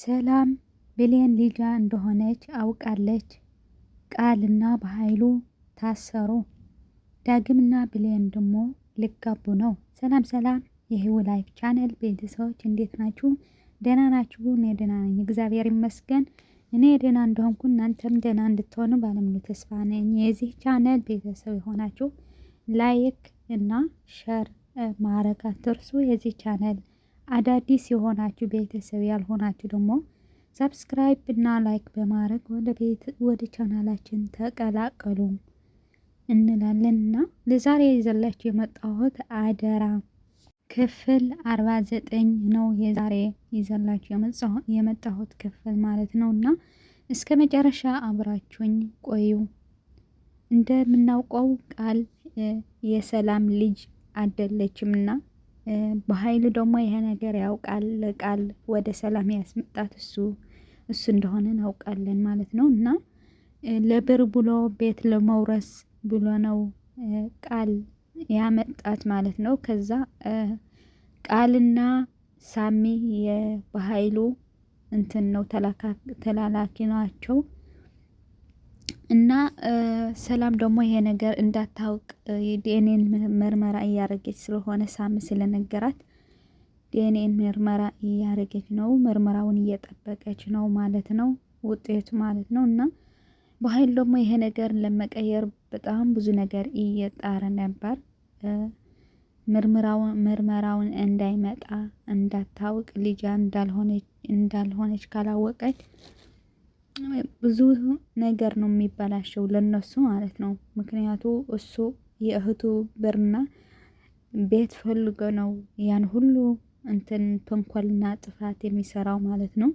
ሰላም ብሌን ልጇ እንደሆነች አውቃለች። ቃልና በኃይሉ ታሰሩ። ዳግምና ብሌን ደግሞ ሊጋቡ ነው። ሰላም ሰላም የህይወ ላይፍ ቻናል ቤተሰቦች እንዴት ናችሁ? ደህና ናችሁ? እኔ ደህና ነኝ፣ እግዚአብሔር ይመስገን። እኔ ደህና እንደሆንኩ እናንተም ደህና እንድትሆኑ ባለሙሉ ተስፋ ነኝ። የዚህ ቻናል ቤተሰብ የሆናችሁ ላይክ እና ሸር ማድረግ አትርሱ። የዚህ ቻናል አዳዲስ የሆናችሁ ቤተሰብ ያልሆናችሁ ደግሞ ሰብስክራይብ እና ላይክ በማድረግ ወደ ቻናላችን ተቀላቀሉ እንላለንና ለዛሬ ይዘላችሁ የመጣሁት አደራ ክፍል 49 ነው። የዛሬ ይዘላችሁ የመጣሁት ክፍል ማለት ነውና እስከ መጨረሻ አብራችሁኝ ቆዩ። እንደምናውቀው ቃል የሰላም ልጅ አይደለችምና በኃይሉ ደግሞ ይሄ ነገር ያውቃል። ቃል ወደ ሰላም ያስመጣት እሱ እንደሆነ እናውቃለን ማለት ነው። እና ለብር ብሎ ቤት ለመውረስ ብሎ ነው ቃል ያመጣት ማለት ነው። ከዛ ቃልና ሳሚ የበኃይሉ እንትን ነው ተላላኪ ናቸው። እና ሰላም ደግሞ ይሄ ነገር እንዳታውቅ ዲኤንኤን ምርመራ እያረገች ስለሆነ ሳሚ ስለነገራት ዲኤንኤን ምርመራ እያረገች ነው። ምርመራውን እየጠበቀች ነው ማለት ነው፣ ውጤቱ ማለት ነው። እና በኃይል ደግሞ ይሄ ነገር ለመቀየር በጣም ብዙ ነገር እየጣረ ነበር። ምርመራውን እንዳይመጣ እንዳታውቅ ልጇ እንዳልሆነች ካላወቀች ብዙ ነገር ነው የሚበላሸው ለነሱ ማለት ነው። ምክንያቱ እሱ የእህቱ ብርና ቤት ፈልጎ ነው ያን ሁሉ እንትን ተንኮልና ጥፋት የሚሰራው ማለት ነው።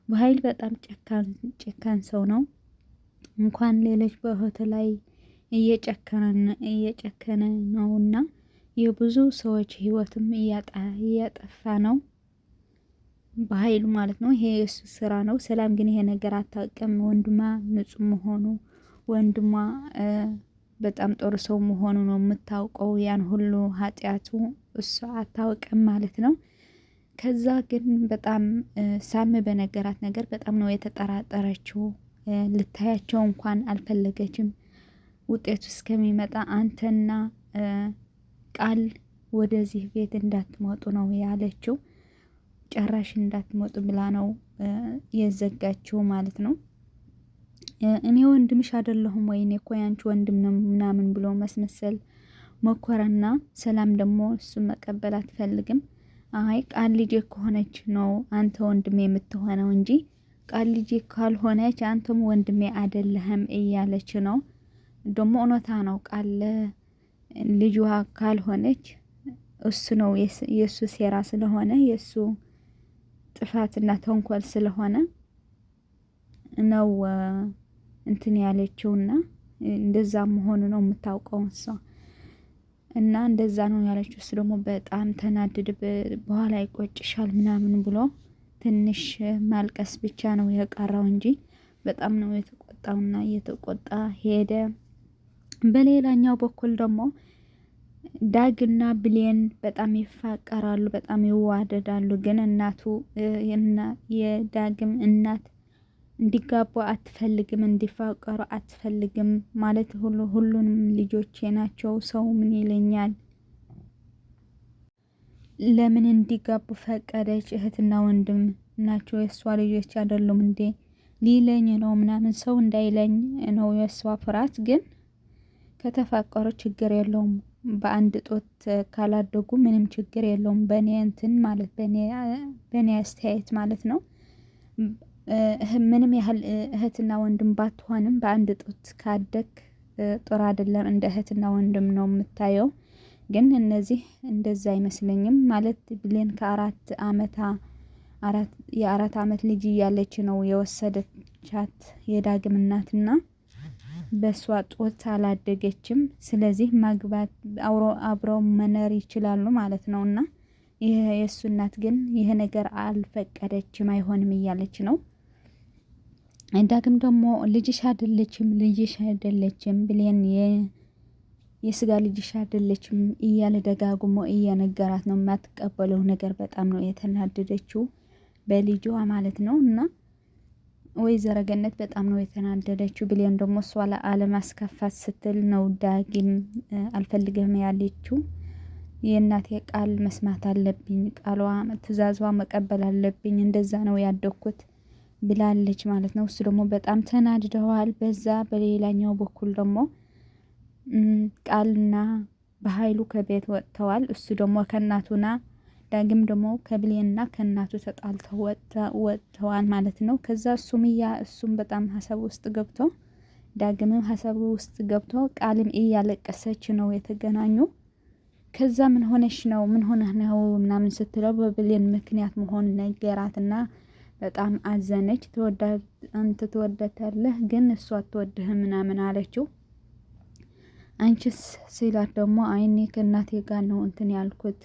በኃይል በጣም ጨካን ሰው ነው። እንኳን ሌሎች በእህቱ ላይ እየጨከነ ነውና የብዙ ሰዎች ህይወትም እያጠፋ ነው በኃይሉ ማለት ነው። ይሄ የሱ ስራ ነው። ሰላም ግን ይሄ ነገር አታውቅም። ወንድሟ ንጹህ መሆኑ ወንድሟ በጣም ጥሩ ሰው መሆኑ ነው የምታውቀው። ያን ሁሉ ኃጢአቱ እሱ አታውቅም ማለት ነው። ከዛ ግን በጣም ሳሚ በነገራት ነገር በጣም ነው የተጠራጠረችው። ልታያቸው እንኳን አልፈለገችም። ውጤቱ እስከሚመጣ አንተና ቃል ወደዚህ ቤት እንዳትመጡ ነው ያለችው። ጨራሽ እንዳትመጡ ብላ ነው የዘጋችው ማለት ነው። እኔ ወንድምሽ አይደለሁም ወይ? እኔ እኮ ያንቺ ወንድም ነው ምናምን ብሎ መስመሰል መኮረና። ሰላም ደግሞ እሱ መቀበል አትፈልግም። አይ ቃል ልጄ ከሆነች ነው አንተ ወንድሜ የምትሆነው እንጂ ቃል ልጄ ካልሆነች አንተም ወንድሜ አይደለህም እያለች ነው። ደግሞ እውነታ ነው። ቃል ልጇ ካልሆነች እሱ ነው የሱ ሴራ ስለሆነ የሱ ጥፋትና ተንኮል ስለሆነ ነው እንትን ያለችውና እንደዛ መሆኑ ነው የምታውቀው እሷ። እና እንደዛ ነው ያለችው። እሱ ደግሞ በጣም ተናደደ። በኋላ ይቆጭሻል ምናምን ብሎ ትንሽ ማልቀስ ብቻ ነው የቀረው እንጂ በጣም ነው የተቆጣውና እየተቆጣ ሄደ። በሌላኛው በኩል ደግሞ ዳግና ብሌን በጣም ይፋቀራሉ፣ በጣም ይዋደዳሉ። ግን እናቱ የዳግም እናት እንዲጋቡ አትፈልግም፣ እንዲፋቀሩ አትፈልግም። ማለት ሁሉንም ልጆቼ ናቸው፣ ሰው ምን ይለኛል፣ ለምን እንዲጋቡ ፈቀደች? እህትና ወንድም ናቸው፣ የእሷ ልጆች አይደሉም እንዴ ሊለኝ ነው ምናምን ሰው እንዳይለኝ ነው የእሷ ፍርሃት። ግን ከተፋቀሩ ችግር የለውም። በአንድ ጦት ካላደጉ ምንም ችግር የለውም። በእኔ እንትን ማለት በእኔ አስተያየት ማለት ነው። ምንም ያህል እህትና ወንድም ባትሆንም በአንድ ጦት ካደግ ጥሩ አይደለም። እንደ እህትና ወንድም ነው የምታየው። ግን እነዚህ እንደዛ አይመስለኝም። ማለት ብሌን የአራት አመት ልጅ እያለች ነው የወሰደቻት የዳግም እናትና በሷ ጦት አላደገችም። ስለዚህ ማግባት አብረው መኖር ይችላሉ ማለት ነውና ይሄ የሱ እናት ግን ይሄ ነገር አልፈቀደችም፣ አይሆንም እያለች ነው። ዳግም ደግሞ ልጅሽ አይደለችም ብሌን የስጋ ልጅሽ አይደለችም እያለ ደጋግሞ እየነገራት ነው። የማትቀበለው ነገር በጣም ነው የተናደደችው። በልጅዋ ማለት ነው። እና ወይዘሮ ገነት በጣም ነው የተናደደችው። ብሌን ደግሞ እሷ አለማስከፋት ስትል ነው ዳጊም አልፈልግህም ያለችው። የእናቴ ቃል መስማት አለብኝ፣ ቃሏ ትእዛዟ መቀበል አለብኝ፣ እንደዛ ነው ያደግኩት ብላለች ማለት ነው። እሱ ደግሞ በጣም ተናድደዋል። በዛ በሌላኛው በኩል ደግሞ ቃልና በኃይሉ ከቤት ወጥተዋል። እሱ ደግሞ ከእናቱና ዳግም ደግሞ ከብሌንና ከእናቱ ተጣልተው ወጥተዋል ማለት ነው። ከዛ እሱም በጣም ሀሳብ ውስጥ ገብቶ ዳግምም ሀሳብ ውስጥ ገብቶ ቃልም እያለቀሰች ነው የተገናኙ። ከዛ ምን ሆነሽ ነው ምን ሆነህ ነው ምናምን ስትለው በብሌን ምክንያት መሆን ነገራትና በጣም አዘነች። አንተ ትወዳታለህ ግን እሷ አትወድህም ምናምን አለችው። አንቺስ ሲላት ደግሞ አይኔ ከእናቴ ጋር ነው እንትን ያልኩት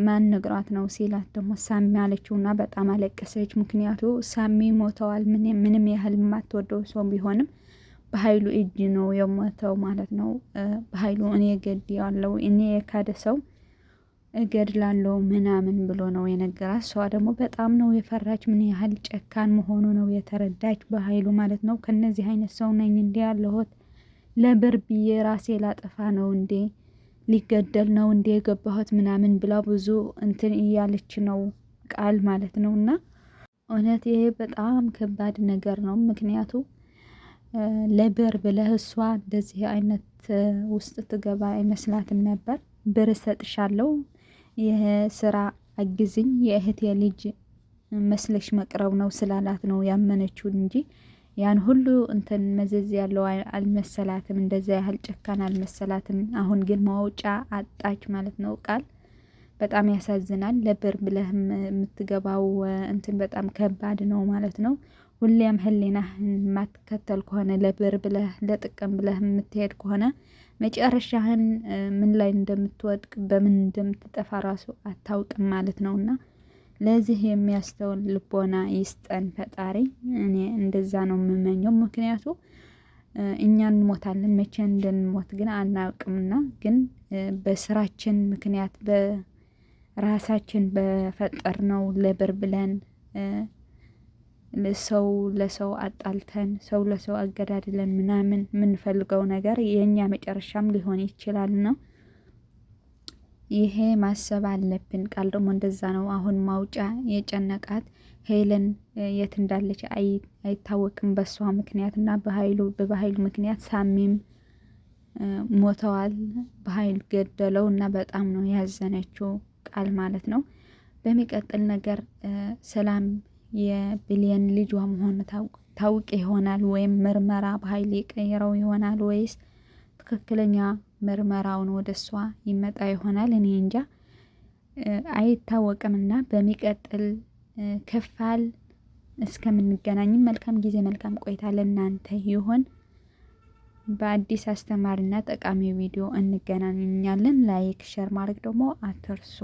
ማን ነግሯት ነው ሲላት ደግሞ ሳሚ አለችውና በጣም አለቀሰች። ምክንያቱ ሳሚ ሞተዋል። ምንም ያህል የማትወደው ሰው ቢሆንም በኃይሉ እጅ ነው የሞተው ማለት ነው። በኃይሉ እኔ ገድያለሁ፣ እኔ የካደ ሰው እገድላለሁ ምናምን ብሎ ነው የነገራት። እሷ ደግሞ በጣም ነው የፈራች። ምን ያህል ጨካን መሆኑ ነው የተረዳች በኃይሉ ማለት ነው። ከነዚህ አይነት ሰው ነኝ እንዴ ያለሁት? ለብር ብዬ ራሴ ላጠፋ ነው እንዴ? ሊገደል ነው እንዴ የገባሁት ምናምን ብላ ብዙ እንትን እያለች ነው ቃል ማለት ነው። እና እውነት ይሄ በጣም ከባድ ነገር ነው። ምክንያቱ ለብር ብለህ እሷ እንደዚህ አይነት ውስጥ ትገባ አይመስላትም ነበር። ብር እሰጥሻለሁ፣ ይህ ስራ አግዝኝ፣ የእህቴ ልጅ መስለሽ መቅረብ ነው ስላላት ነው ያመነችው እንጂ ያን ሁሉ እንትን መዘዝ ያለው አልመሰላትም። እንደዛ ያህል ጨካን አልመሰላትም። አሁን ግን ማውጫ አጣች ማለት ነው። ቃል በጣም ያሳዝናል። ለብር ብለህ የምትገባው እንትን በጣም ከባድ ነው ማለት ነው። ሁሌም ህሊናህን የማትከተል ከሆነ ለብር ብለህ ለጥቅም ብለህ የምትሄድ ከሆነ መጨረሻህን ምን ላይ እንደምትወድቅ በምን እንደምትጠፋ ራሱ አታውቅም ማለት ነውና ለዚህ የሚያስተውል ልቦና ይስጠን ፈጣሪ። እኔ እንደዛ ነው የምመኘው። ምክንያቱ እኛ እንሞታለን፣ መቼ እንድንሞት ግን አናውቅምና ግን በስራችን ምክንያት በራሳችን በፈጠርነው ለብር ብለን ሰው ለሰው አጣልተን ሰው ለሰው አገዳድለን ምናምን የምንፈልገው ነገር የእኛ መጨረሻም ሊሆን ይችላል ነው። ይሄ ማሰብ አለብን። ቃል ደግሞ እንደዛ ነው። አሁን ማውጫ የጨነቃት ሄለን የት እንዳለች አይታወቅም በሷ ምክንያት እና በኃይሉ ምክንያት ሳሚም ሞተዋል። በኃይል ገደለው እና በጣም ነው ያዘነችው ቃል ማለት ነው። በሚቀጥል ነገር ሰላም የብሌን ልጇ መሆኑ ታውቅ ይሆናል ወይም ምርመራ በኃይል የቀየረው ይሆናል ወይስ ትክክለኛ ምርመራውን ወደ እሷ ይመጣ ይሆናል። እኔ እንጃ አይታወቅምና በሚቀጥል ክፍል እስከምንገናኝም መልካም ጊዜ መልካም ቆይታ ለእናንተ ይሁን። በአዲስ አስተማሪና ጠቃሚ ቪዲዮ እንገናኛለን። ላይክ ሸር ማድረግ ደግሞ አትርሱ።